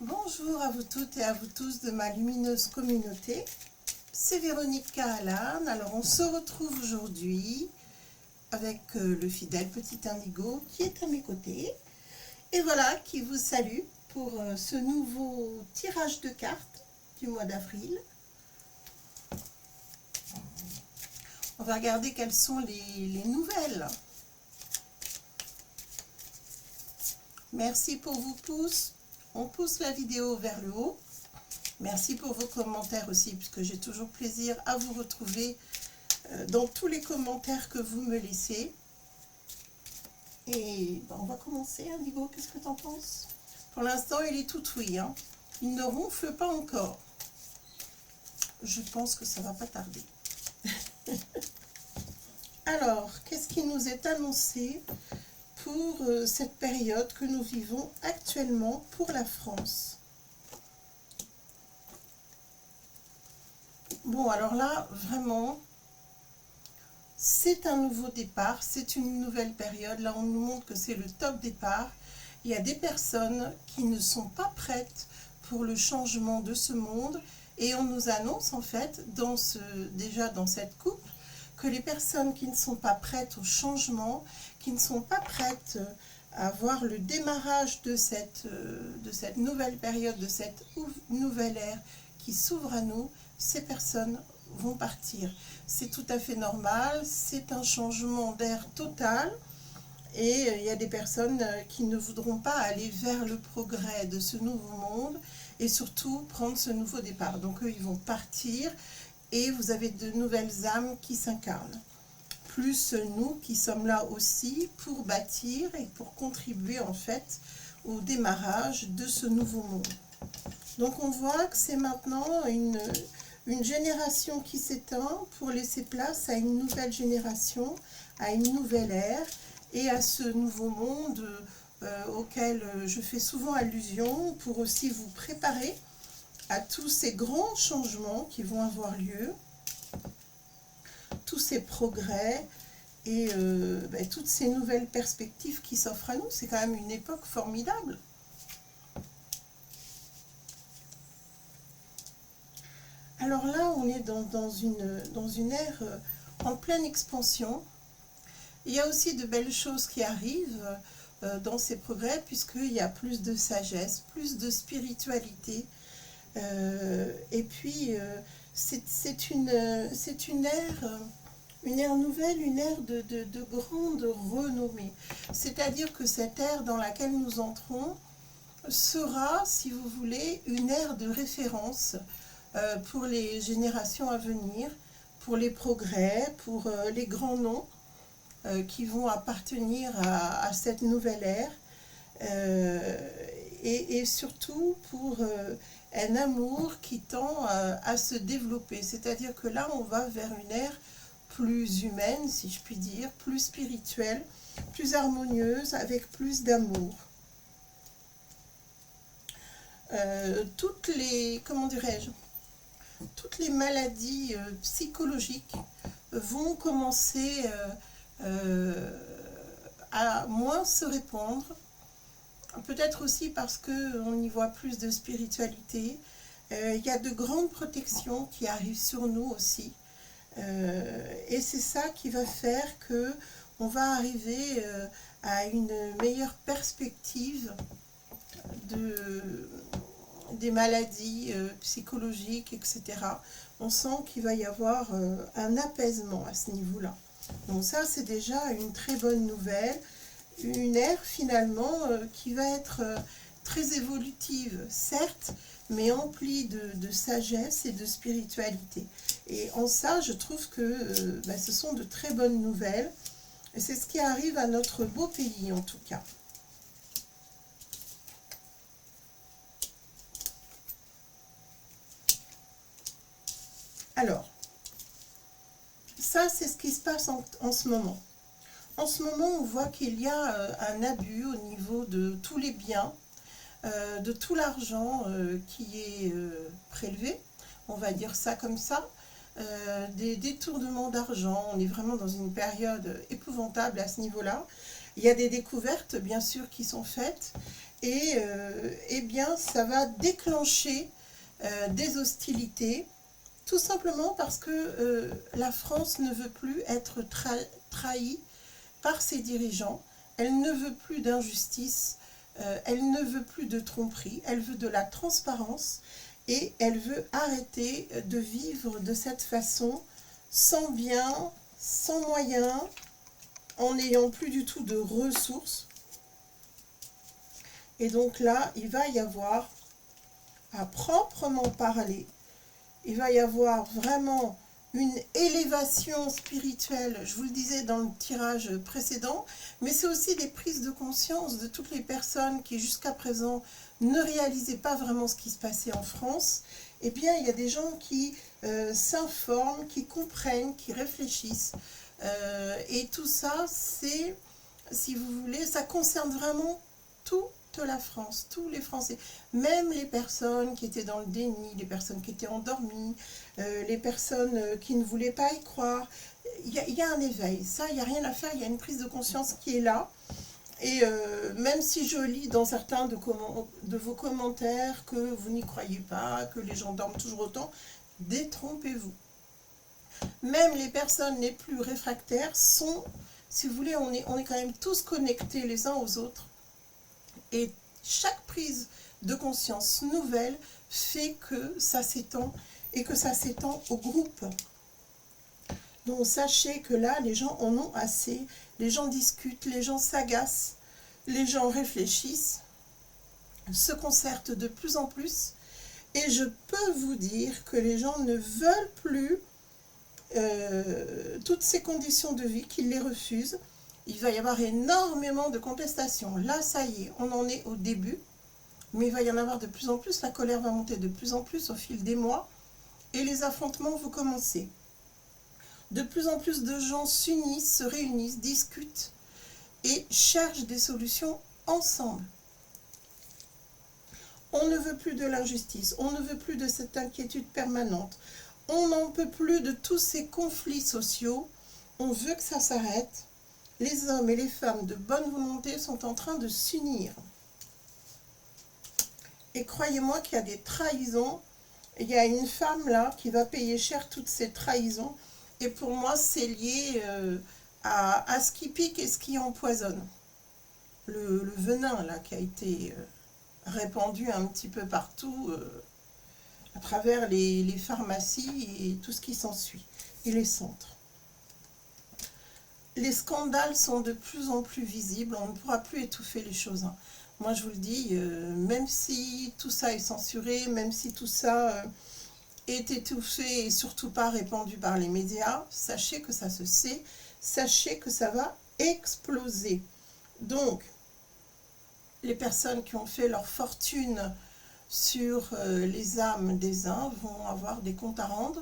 Bonjour à vous toutes et à vous tous de ma lumineuse communauté. C'est Véronique Cahalan. Alors on se retrouve aujourd'hui avec le fidèle petit indigo qui est à mes côtés. Et voilà, qui vous salue pour ce nouveau tirage de cartes du mois d'avril. On va regarder quelles sont les nouvelles. Merci pour vos pouces. On pousse la vidéo vers le haut. Merci pour vos commentaires aussi, puisque j'ai toujours plaisir à vous retrouver dans tous les commentaires que vous me laissez. Et on va commencer, Indigo, qu'est-ce que tu en penses? Pour l'instant, il est tout oui, hein. Il ne ronfle pas encore. Je pense que ça va pas tarder. Alors, qu'est-ce qui nous est annoncé pour cette période que nous vivons actuellement pour la France? Bon, alors là, vraiment, c'est un nouveau départ, c'est une nouvelle période. Là, on nous montre que c'est le top départ. Il y a des personnes qui ne sont pas prêtes pour le changement de ce monde. Et on nous annonce, en fait, déjà dans cette coupe, que les personnes qui ne sont pas prêtes au changement, qui ne sont pas prêtes à voir le démarrage de cette nouvelle période, de cette nouvelle ère qui s'ouvre à nous, ces personnes vont partir. C'est tout à fait normal, c'est un changement d'air total et il y a des personnes qui ne voudront pas aller vers le progrès de ce nouveau monde et surtout prendre ce nouveau départ. Donc eux, ils vont partir et vous avez de nouvelles âmes qui s'incarnent. Plus nous qui sommes là aussi pour bâtir et pour contribuer en fait au démarrage de ce nouveau monde. Donc on voit que c'est maintenant une génération qui s'éteint pour laisser place à une nouvelle génération, à une nouvelle ère et à ce nouveau monde auquel je fais souvent allusion pour aussi vous préparer à tous ces grands changements qui vont avoir lieu, tous ces progrès et toutes ces nouvelles perspectives qui s'offrent à nous. C'est quand même une époque formidable. Alors là, on est dans une ère en pleine expansion. Il y a aussi de belles choses qui arrivent dans ces progrès, puisqu'il y a plus de sagesse, plus de spiritualité. Et puis, c'est une ère nouvelle, une ère de grande renommée. C'est-à-dire que cette ère dans laquelle nous entrons sera, si vous voulez, une ère de référence pour les générations à venir, pour les progrès, pour les grands noms qui vont appartenir à cette nouvelle ère, et surtout pour un amour qui tend à se développer. C'est-à-dire que là, on va vers une ère plus humaine, si je puis dire, plus spirituelle, plus harmonieuse, avec plus d'amour. Toutes les, comment dirais-je, toutes les maladies psychologiques vont commencer à moins se répandre, peut-être aussi parce qu'on y voit plus de spiritualité. Il y a de grandes protections qui arrivent sur nous aussi, et c'est ça qui va faire que on va arriver à une meilleure perspective des maladies psychologiques, etc. On sent qu'il va y avoir un apaisement à ce niveau-là. Donc ça, c'est déjà une très bonne nouvelle. Une ère finalement qui va être très évolutive, certes, mais emplie de sagesse et de spiritualité. Et en ça, je trouve que ce sont de très bonnes nouvelles. Et c'est ce qui arrive à notre beau pays, en tout cas. Alors, ça, c'est ce qui se passe en ce moment. En ce moment, on voit qu'il y a un abus au niveau de tous les biens, de tout l'argent qui est prélevé, on va dire ça comme ça, des détournements d'argent. On est vraiment dans une période épouvantable à ce niveau-là. Il y a des découvertes, bien sûr, qui sont faites, et eh bien ça va déclencher des hostilités, tout simplement parce que la France ne veut plus être trahie par ses dirigeants, elle ne veut plus d'injustice, elle ne veut plus de tromperie, elle veut de la transparence et elle veut arrêter de vivre de cette façon, sans biens, sans moyens, en n'ayant plus du tout de ressources. Et donc là, il va y avoir, à proprement parler, il va y avoir vraiment une élévation spirituelle, je vous le disais dans le tirage précédent, mais c'est aussi des prises de conscience de toutes les personnes qui jusqu'à présent ne réalisaient pas vraiment ce qui se passait en France. Eh bien, il y a des gens qui s'informent, qui comprennent, qui réfléchissent. Et tout ça, c'est, si vous voulez, ça concerne vraiment toute la France, tous les Français, même les personnes qui étaient dans le déni, les personnes qui étaient endormies, les personnes qui ne voulaient pas y croire. Il y a un éveil, ça, il n'y a rien à faire, il y a une prise de conscience qui est là. Et même si je lis dans certains de vos commentaires que vous n'y croyez pas, que les gens dorment toujours autant, détrompez-vous. Même les personnes les plus réfractaires sont, si vous voulez, on est quand même tous connectés les uns aux autres. Et chaque prise de conscience nouvelle fait que ça s'étend et que ça s'étend au groupe. Donc sachez que là, les gens en ont assez, les gens discutent, les gens s'agacent, les gens réfléchissent, se concertent de plus en plus. Et je peux vous dire que les gens ne veulent plus toutes ces conditions de vie, qu'ils les refusent. Il va y avoir énormément de contestations. Là, ça y est, on en est au début. Mais il va y en avoir de plus en plus. La colère va monter de plus en plus au fil des mois. Et les affrontements vont commencer. De plus en plus de gens s'unissent, se réunissent, discutent et cherchent des solutions ensemble. On ne veut plus de l'injustice. On ne veut plus de cette inquiétude permanente. On n'en peut plus de tous ces conflits sociaux. On veut que ça s'arrête. Les hommes et les femmes de bonne volonté sont en train de s'unir. Et croyez-moi qu'il y a des trahisons. Il y a une femme là qui va payer cher toutes ces trahisons. Et pour moi, c'est lié à ce qui pique et ce qui empoisonne. Le venin là qui a été répandu un petit peu partout à travers les pharmacies et tout ce qui s'ensuit. Et les centres. Les scandales sont de plus en plus visibles, on ne pourra plus étouffer les choses. Moi je vous le dis, même si tout ça est censuré, même si tout ça est étouffé et surtout pas répandu par les médias, sachez que ça se sait, sachez que ça va exploser. Donc, les personnes qui ont fait leur fortune sur les âmes des uns vont avoir des comptes à rendre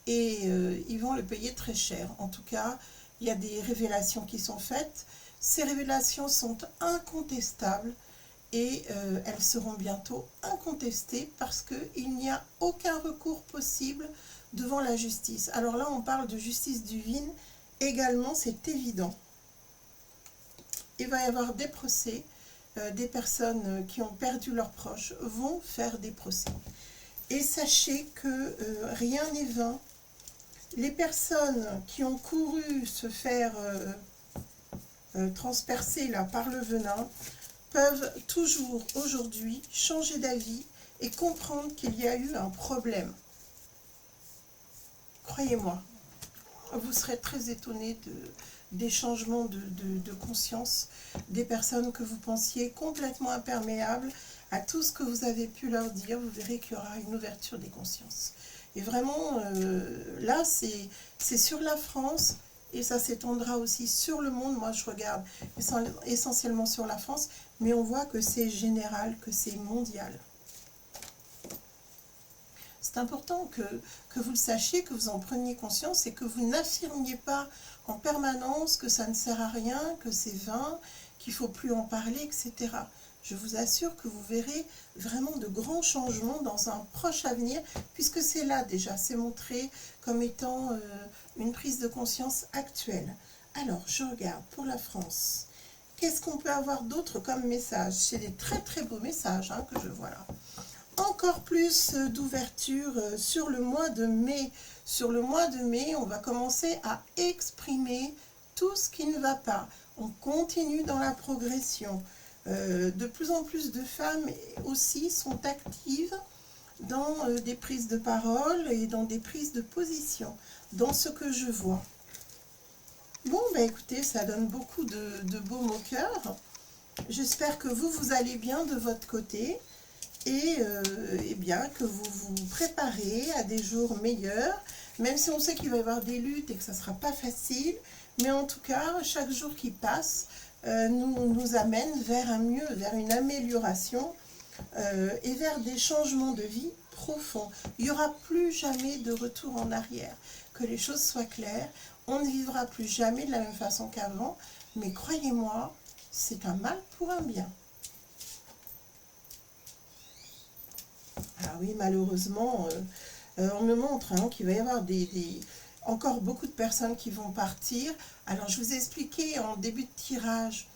et ils vont le payer très cher. En tout cas, il y a des révélations qui sont faites. Ces révélations sont incontestables et elles seront bientôt incontestées parce qu'il n'y a aucun recours possible devant la justice. Alors là, on parle de justice divine également, c'est évident. Il va y avoir des procès, des personnes qui ont perdu leurs proches vont faire des procès. Et sachez que rien n'est vain. Les personnes qui ont couru se faire transpercer là, par le venin peuvent toujours aujourd'hui changer d'avis et comprendre qu'il y a eu un problème. Croyez-moi, vous serez très étonnés des changements de conscience, des personnes que vous pensiez complètement imperméables à tout ce que vous avez pu leur dire. Vous verrez qu'il y aura une ouverture des consciences. Et vraiment, là, c'est sur la France et ça s'étendra aussi sur le monde. Moi, je regarde essentiellement sur la France, mais on voit que c'est général, que c'est mondial. C'est important que vous le sachiez, que vous en preniez conscience et que vous n'affirmiez pas en permanence que ça ne sert à rien, que c'est vain, qu'il ne faut plus en parler, etc. Je vous assure que vous verrez vraiment de grands changements dans un proche avenir, puisque c'est là déjà, c'est montré comme étant une prise de conscience actuelle. Alors, je regarde pour la France. Qu'est-ce qu'on peut avoir d'autre comme message? C'est des très très beaux messages hein, que je vois là. Encore plus d'ouverture sur le mois de mai. Sur le mois de mai, on va commencer à exprimer tout ce qui ne va pas. On continue dans la progression. De plus en plus de femmes aussi sont actives dans des prises de parole et dans des prises de position, dans ce que je vois. Bon, bah écoutez, ça donne beaucoup de baume au cœur. J'espère que vous allez bien de votre côté et bien que vous vous préparez à des jours meilleurs, même si on sait qu'il va y avoir des luttes et que ça ne sera pas facile, mais en tout cas, chaque jour qui passe nous amène vers un mieux, vers une amélioration et vers des changements de vie profonds. Il n'y aura plus jamais de retour en arrière. Que les choses soient claires, on ne vivra plus jamais de la même façon qu'avant, mais croyez-moi, c'est un mal pour un bien. Ah oui, malheureusement, on me montre hein, qu'il va y avoir encore beaucoup de personnes qui vont partir. Alors, je vous ai expliqué en début de tirage,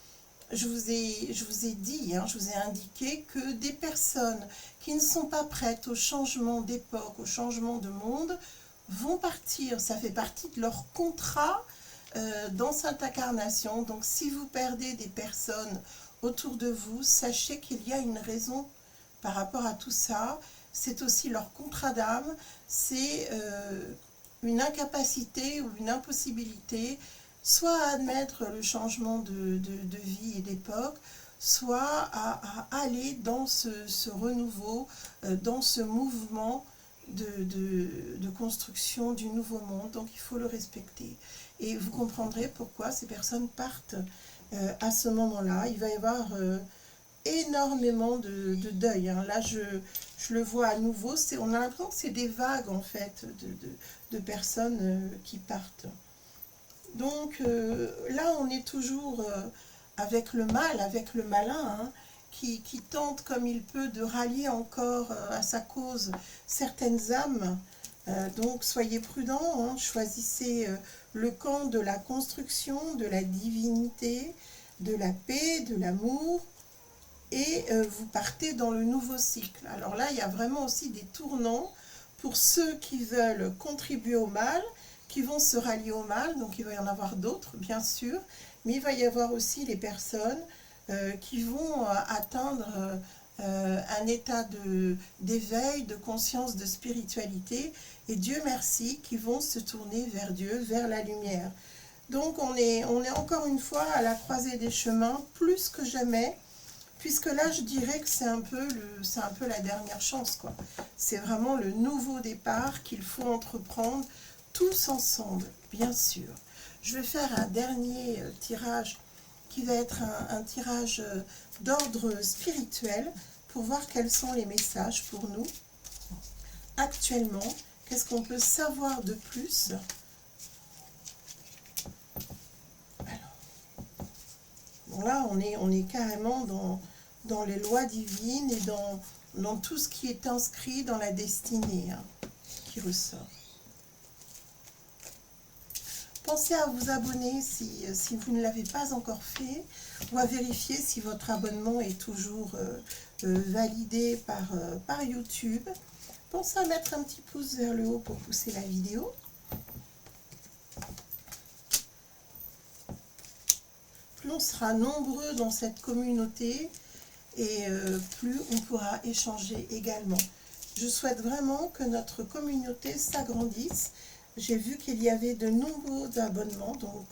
je vous ai dit, hein, je vous ai indiqué que des personnes qui ne sont pas prêtes au changement d'époque, au changement de monde, vont partir. Ça fait partie de leur contrat dans cette incarnation. Donc, si vous perdez des personnes autour de vous, sachez qu'il y a une raison par rapport à tout ça. C'est aussi leur contrat d'âme, c'est une incapacité ou une impossibilité, soit à admettre le changement de vie et d'époque, soit à aller dans ce renouveau, dans ce mouvement de construction du nouveau monde. Donc il faut le respecter. Et vous comprendrez pourquoi ces personnes partent à ce moment-là. Il va y avoir énormément de deuil. Hein. Là, je le vois à nouveau. On a l'impression que c'est des vagues, en fait, de personnes qui partent. Donc, là, on est toujours avec le mal, avec le malin, hein, qui tente comme il peut de rallier encore à sa cause certaines âmes. Donc, soyez prudents, hein, choisissez le camp de la construction, de la divinité, de la paix, de l'amour, et vous partez dans le nouveau cycle. Alors là, il y a vraiment aussi des tournants pour ceux qui veulent contribuer au mal, qui vont se rallier au mal. Donc il va y en avoir d'autres, bien sûr, mais il va y avoir aussi les personnes qui vont atteindre un état d'éveil, de conscience, de spiritualité, et Dieu merci, qui vont se tourner vers Dieu, vers la lumière. Donc on est encore une fois à la croisée des chemins, plus que jamais, puisque là, je dirais que c'est un peu la dernière chance, quoi. C'est vraiment le nouveau départ qu'il faut entreprendre tous ensemble, bien sûr. Je vais faire un dernier tirage qui va être un tirage d'ordre spirituel pour voir quels sont les messages pour nous actuellement. Qu'est-ce qu'on peut savoir de plus? Alors, bon là, on est carrément dans les lois divines et dans tout ce qui est inscrit dans la destinée hein, qui ressort. Pensez à vous abonner si vous ne l'avez pas encore fait, ou à vérifier si votre abonnement est toujours validé par YouTube. Pensez à mettre un petit pouce vers le haut pour pousser la vidéo. Plus on sera nombreux dans cette communauté, et plus on pourra échanger également. Je souhaite vraiment que notre communauté s'agrandisse. J'ai vu qu'il y avait de nombreux abonnements, donc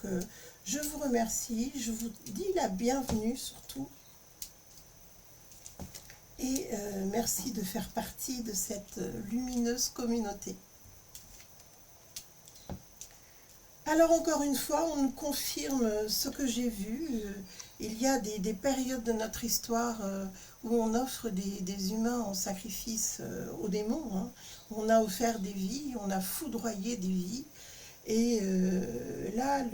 je vous remercie. Je vous dis la bienvenue surtout. Et merci de faire partie de cette lumineuse communauté. Alors encore une fois, on nous confirme ce que j'ai vu. Il y a des périodes de notre histoire où on offre des humains en sacrifice aux démons. Hein. On a offert des vies, on a foudroyé des vies. Et là,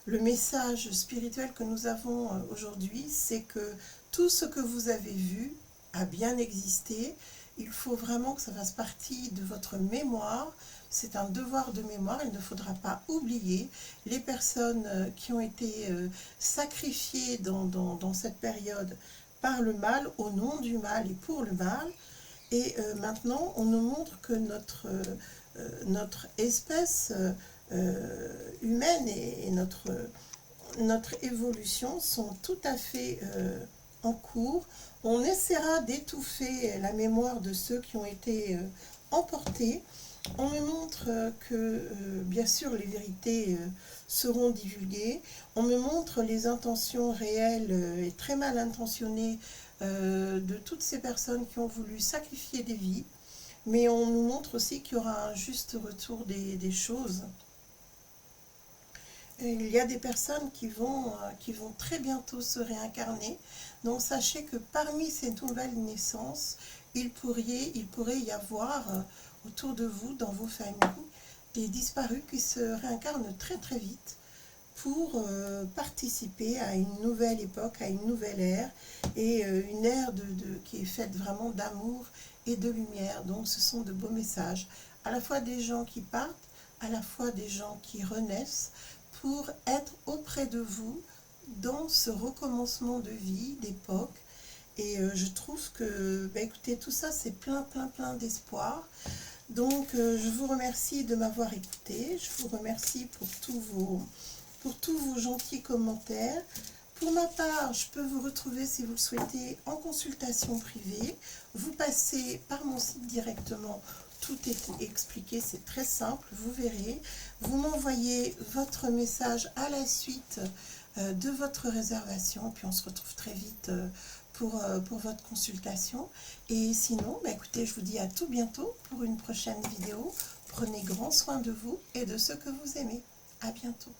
le message spirituel que nous avons aujourd'hui, c'est que tout ce que vous avez vu a bien existé il faut vraiment que ça fasse partie de votre mémoire. C'est un devoir de mémoire, il ne faudra pas oublier les personnes qui ont été sacrifiées dans cette période par le mal, au nom du mal et pour le mal. Et maintenant, on nous montre que notre espèce humaine et notre évolution sont tout à fait en cours. On essaiera d'étouffer la mémoire de ceux qui ont été emportés. On me montre que, bien sûr, les vérités seront divulguées. On me montre les intentions réelles et très mal intentionnées de toutes ces personnes qui ont voulu sacrifier des vies. Mais on nous montre aussi qu'il y aura un juste retour des choses. Il y a des personnes qui vont très bientôt se réincarner. Donc sachez que parmi ces nouvelles naissances, il pourrait y avoir autour de vous, dans vos familles, des disparus qui se réincarnent très très vite pour participer à une nouvelle époque, à une nouvelle ère, et une ère qui est faite vraiment d'amour et de lumière. Donc ce sont de beaux messages, à la fois des gens qui partent, à la fois des gens qui renaissent, pour être auprès de vous dans ce recommencement de vie, d'époque. Et je trouve que, écoutez, tout ça, c'est plein d'espoir. Donc, je vous remercie de m'avoir écouté. Je vous remercie pour tous vos gentils commentaires. Pour ma part, je peux vous retrouver, si vous le souhaitez, en consultation privée. Vous passez par mon site directement. Tout est expliqué, c'est très simple, vous verrez. Vous m'envoyez votre message à la suite de votre réservation, puis on se retrouve très vite pour votre consultation. Et sinon, écoutez, je vous dis à tout bientôt pour une prochaine vidéo. Prenez grand soin de vous et de ceux que vous aimez. À bientôt.